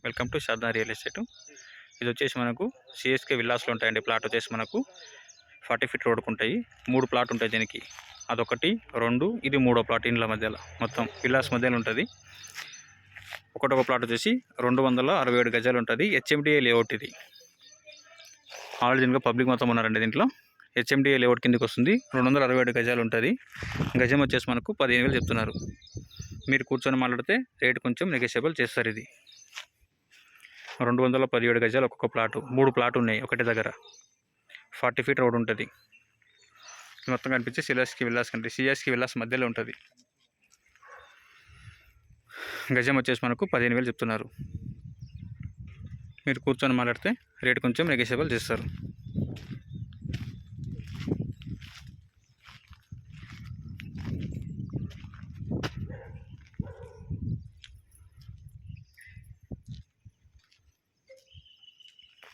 Welcome to Sharada real estate. ఇది వచ్చేసి మనకు సిఎస్కే విల్లాస్లో ఉంటాయండి. ప్లాట్ వచ్చేసి మనకు 40 ఫీట్ రోడ్కు ఉంటాయి. 3 ప్లాట్ ఉంటాయి దీనికి. అదొకటి 2 ఇది 3వ ప్లాట్. ఇండ్ల మధ్యలో మొత్తం విల్లాస్ మధ్యలో ఉంటుంది. ఒకటొక ప్లాట్ వచ్చేసి 267 గజాలు ఉంటుంది. హెచ్ఎండిఏ లేఅవుట్ ఇది. ఆల్రెడీ దీనికి పబ్లిక్ మొత్తం ఉన్నారండి. దీంట్లో హెచ్ఎండిఏ లేఅవుట్ కిందకి వస్తుంది. 267 గజాలు ఉంటుంది. గజం వచ్చేసి మనకు 15,000 చెప్తున్నారు. మీరు కూర్చొని మాట్లాడితే రేటు కొంచెం నెగోషియబుల్ చేస్తారు. ఇది 217 గజాలు ఒక్కొక్క ప్లాటు. 3 ప్లాట్ ఉన్నాయి ఒకటి దగ్గర. 40 ఫీట్ రోడ్ ఉంటుంది. మొత్తం కనిపించి సిఎస్కే విల్లాస్ మధ్యలో ఉంటుంది. గజం వచ్చేసి మనకు 15,000 చెప్తున్నారు. మీరు కూర్చొని మాట్లాడితే రేటు కొంచెం నెగోషియబుల్ చేస్తారు.